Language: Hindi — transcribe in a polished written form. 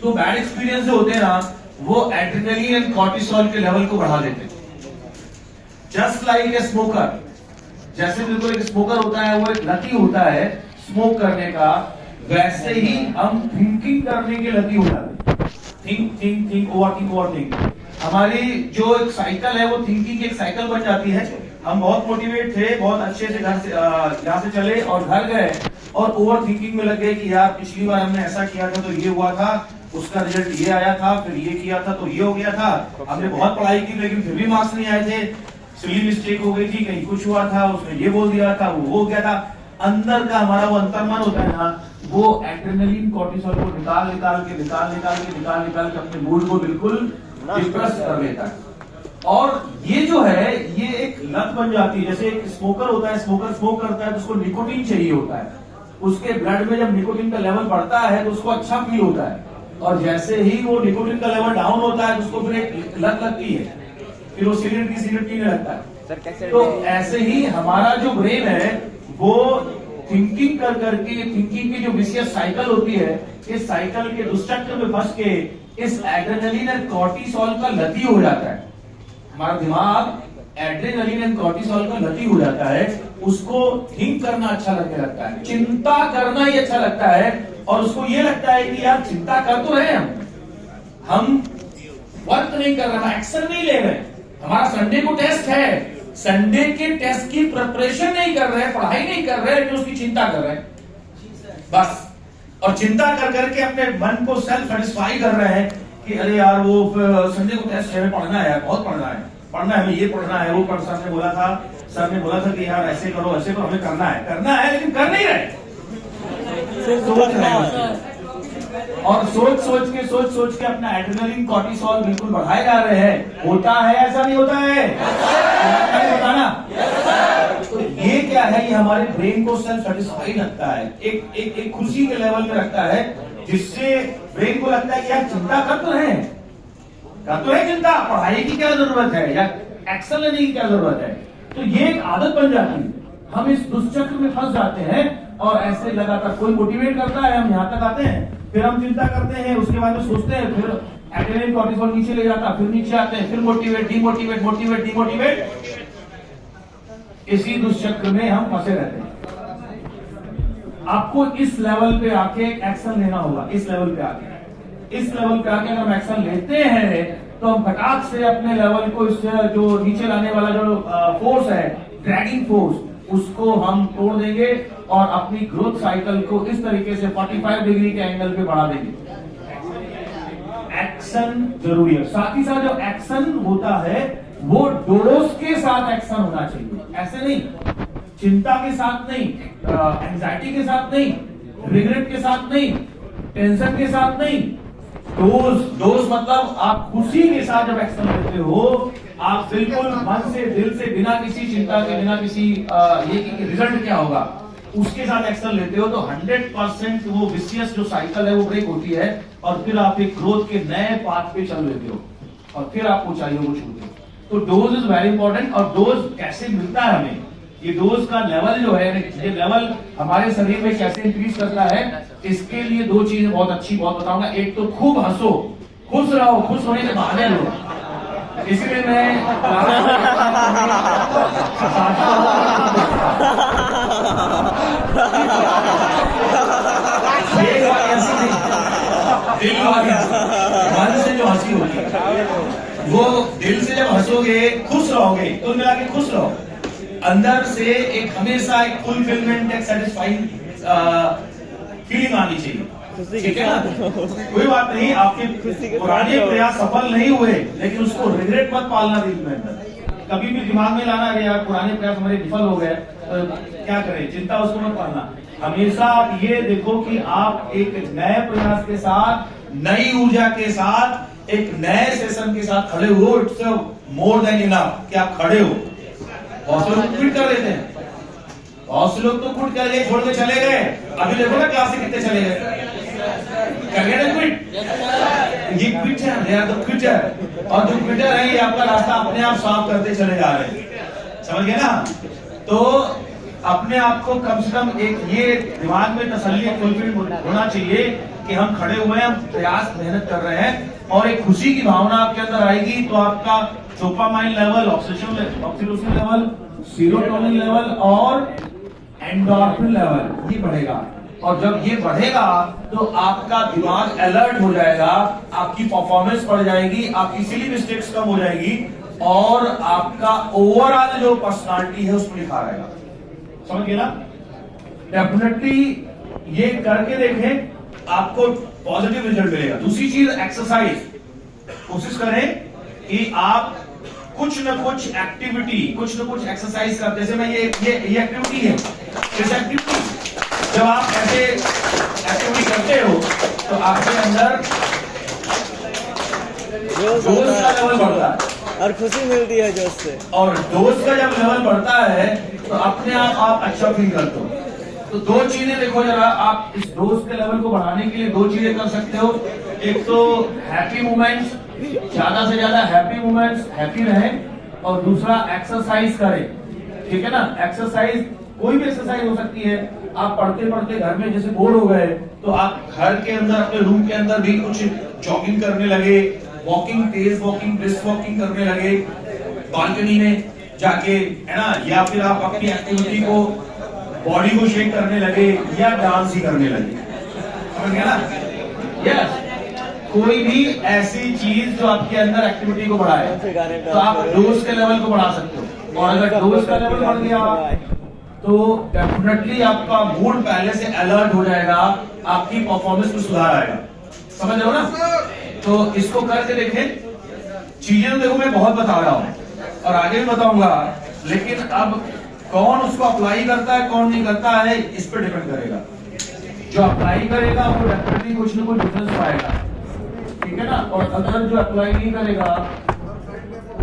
तो बैड एक्सपीरियंस जो होते हैं ना, वो एड्रेनलिन एंड कॉर्टिसोल के लेवल को बढ़ा देते हैं। जस्ट लाइक ए स्मोकर, जैसे बिल्कुल एक स्मोकर होता है, वो एक लती होता है स्मोक करने का, वैसे ही हम थिंकिंग करने के लती हो जाते हैं। Think think think, over think. हमारी जो एक साइकिल है, वो थिंकिंग की एक साइकिल बन जाती है। हम बहुत मोटिवेट थे, बहुत अच्छे से घर से यहाँ से चले और घर गए और ओवर थिंकिंग में लग गए कि यार पिछली बार हमने ऐसा किया था तो ये हुआ था, उसका रिजल्ट ये आया था, फिर ये किया था तो ये हो गया था, हमने बहुत पढ़ाई की लेकिन फिर भी मार्क्स नहीं आए थे, सिली मिस्टेक हो गई थी, कहीं कुछ हुआ था, उसने ये बोल दिया था, वो हो गया था। अंदर का हमारा वो अंतर्मन होता है ना, वो एड्रेनलिन कॉर्टिसोल को निकाल के अपने मूड को बिल्कुल डिप्रेस कर लेता है। और ये जो है, ये एक लत बन जाती है। जैसे एक स्मोकर होता है, स्मोकर स्मोक करता है तो उसको निकोटीन चाहिए होता है, उसके ब्लड में जब निकोटीन का लेवल बढ़ता है तो उसको अच्छा फील होता है, और जैसे ही वो निकोटीन का लेवल डाउन होता है तो उसको फिर एक लत लगती है, फिर वो सिगरेट पीने लगता है। तो ऐसे ही हमारा जो ब्रेन है, वो थिंकिंग कर करके, थिंकिंग की जो विशियस साइकिल होती है, इस साइकिल के दुष्चक्र में फंस के इस एड्रेनलिन और कॉर्टिसोल का लती हो जाता है। हमारा दिमाग एड्रेनलिन एंड कॉर्टिसोल का लती हो जाता है, उसको थिंक करना अच्छा लगने लगता है, चिंता करना ही अच्छा लगता है, और उसको ये लगता है कि यार चिंता कर तो रहे हम वर्क नहीं कर रहे, एक्शन नहीं ले रहे। हमारा संडे को टेस्ट है, संडे के टेस्ट की प्रिपरेशन नहीं कर रहे, पढ़ाई नहीं कर रहे, लेकिन उसकी चिंता कर रहे हैं बस। और चिंता कर करके अपने मन को सेल्फ सेटिस्फाई कर रहे हैं कि अरे यार वो संडे को टेस्ट है, पढ़ना है, बहुत पढ़ना है, हमें ये पढ़ना है, वो सर ने बोला था कि यार ऐसे करो ऐसे करो, हमें करना है, लेकिन कर नहीं रहे। और सोच के अपना एड्रेनलिन कॉर्टिसोल बिल्कुल बढ़ाए जा रहे हैं। होता है ऐसा नहीं होता है? होता ना? तो ये क्या है, ये हमारे ब्रेन को सेल्फ सेटिस्फाइड रखता है, एक खुशी के लेवल में रखता है, जिससे ब्रेन को लगता है कि यार चिंता कर तो है चिंता, पढ़ाई की क्या जरूरत है या एक्शन लेने की क्या जरूरत है। तो ये एक आदत बन जाती है, हम इस दुष्चक्र में फंस जाते हैं और ऐसे लगातार कोई मोटिवेट करता है, हम यहाँ तक आते हैं, फिर हम चिंता करते हैं, उसके बाद में सोचते हैं, फिर एड्रेनलिन कॉर्टिसोल नीचे ले जाता, फिर नीचे आते हैं, फिर मोटिवेट डिमोटिवेट, इसी दुष्चक्र में हम फंसे रहते हैं। आपको इस लेवल पे आके एक्शन लेना होगा। इस लेवल पे आके अगर हम एक्शन लेते हैं तो हम फटाक से अपने लेवल को, इससे जो नीचे लाने वाला जो फोर्स है, ड्रैगिंग फोर्स, उसको हम तोड़ देंगे और अपनी ग्रोथ साइकिल को इस तरीके से 45 डिग्री के एंगल पे बढ़ा देंगे। एक्शन जरूरी है। साथ ही साथ जो एक्शन होता है वो डोज के साथ एक्शन होना चाहिए, ऐसे नहीं, चिंता के साथ नहीं, एंजाइटी के साथ नहीं, रिग्रेट के साथ नहीं, टेंशन के साथ नहीं। डोज मतलब आप खुशी के साथ जब एक्शन लेते हो, आप बिल्कुल मन से, दिल से, बिना किसी चिंता के, बिना किसी ये कि रिजल्ट क्या होगा, उसके साथ एक्शन लेते हो, तो 100% वो विशियस जो साइकिल है वो ब्रेक होती है, और फिर आप एक ग्रोथ के नए पाथ पे चल लेते हो, और फिर आप ऊंचाइयों को छूते हो। तो डोज इज वेरी इंपॉर्टेंट। और डोज कैसे मिलता है हमें, ये डोज का लेवल जो है, ये लेवल हमारे शरीर में कैसे इंक्रीज करता है, इसके लिए दो चीजें बहुत अच्छी बहुत बताऊंगा। एक तो खूब हंसो, खुश रहो, खुश होने के बहाने लो, इसलिए मैं मन से जो हंसी होगी, वो दिल से जब हंसोगे, खुश रहोगे, तो मिला के खुश रहो, अंदर से एक हमेशा एक फुलफिलमेंट, एक सेटिस्फाइंग फीलिंग आनी चाहिए, ठीक है ना? कोई बात नहीं, आपके पुराने प्रयास सफल नहीं हुए, लेकिन उसको रिग्रेट मत पालना दिल में अंदर, कभी भी दिमाग में लाना कि यार पुराने प्रयास हमारे विफल हो गए, तो क्या करें, चिंता उसको मत पालना। हमेशा आप ये देखो कि आप एक नए प्रयास के साथ, नई ऊर्जा के साथ, एक नए सेशन के साथ खड़े हो। इट्स मोर देन इनफ कि आप खड़े हो। बहुत से लोग क्विट कर देते हैं, बहुत से लोग तो क्विट कर गए, छोड़ के चले गए। अभी देखो ना क्लास से कितने चले गए, कर गए ना क्विट। ये क्विट है, दे आर द क्विटर, और जो क्विटर है ये आपका रास्ता अपने आप साफ करते चले जा रहे हैं, समझ गए ना? तो अपने आप को कम से कम एक ये दिमाग में तसल्ली होना चाहिए कि हम खड़े हुए हैं, हम प्रयास मेहनत कर रहे हैं, और एक खुशी की भावना आपके अंदर आएगी तो आपका dopamine level, oxytocin level, serotonin level और एंडोर्फिन लेवल ये बढ़ेगा। और जब ये बढ़ेगा तो आपका दिमाग अलर्ट हो जाएगा, आपकी परफॉर्मेंस बढ़ जाएगी, आपकी सिली मिस्टेक्स कम हो जाएगी, और आपका ओवरऑल जो पर्सनालिटी है उसमें निखार आएगा। समझ गए ना? डेफिनेटली ये करके देखें, आपको पॉजिटिव रिजल्ट मिलेगा। दूसरी चीज एक्सरसाइज, कोशिश करें कि आप कुछ न कुछ एक्टिविटी, कुछ न कुछ एक्सरसाइज करते। जैसे मैं ये एक्टिविटी है, इस एक्टिविटी जब आप ऐसे एक्टिविटी करते हो तो आपके अंदर जोश का लेवल बढ़ता है और खुशी मिलती है जोश से, और जोश का जब लेवल बढ़ता है तो अपने आप अच्छा फील करते हो। तो दो चीजें देखो जरा, आप इस जोश के लेवल को बढ़ाने के लिए दो चीजें कर सकते हो। एक तो हैप्पी मोमेंट्स, ज्यादा से ज्यादा हैप्पी मोमेंट्स, हैप्पी रहें, और दूसरा एक्सरसाइज करें। ठीक है ना? एक्सरसाइज कोई भी एक्सरसाइज हो सकती है। आप पढ़ते पढ़ते घर में जैसे बोर हो गए तो आप घर के अंदर, अपने रूम के अंदर भी कुछ जॉगिंग करने लगे, वॉकिंग, तेज वॉकिंग, ब्रिस्क वॉकिंग करने लगे, बालकनी में जाके, है ना, या फिर आप अपनी एक्टिविटी को, बॉडी को शेक करने लगे, या डांस ही करने लगे। समझ गया ना? यस, कोई भी ऐसी चीज जो आपके अंदर एक्टिविटी को बढ़ाए तो आप डोज के लेवल को बढ़ा सकते हो। और अगर डोज का लेवल बढ़ गया तो डेफिनेटली आपका मूड पहले से अलर्ट हो जाएगा, आपकी परफॉर्मेंस में सुधार आएगा। समझ रहे हो ना? तो इसको करके देखें। चीजें तो देखो मैं बहुत बता रहा हूं और आगे भी बताऊंगा, लेकिन अब कौन उसको अप्लाई करता है, कौन नहीं करता है, इस पर डिपेंड करेगा। जो अप्लाई करेगा वो डेफिनेटली कुछ न कुछ डिफरेंस पाएगा। ठीक है ना? और अगर जो अप्लाई नहीं करेगा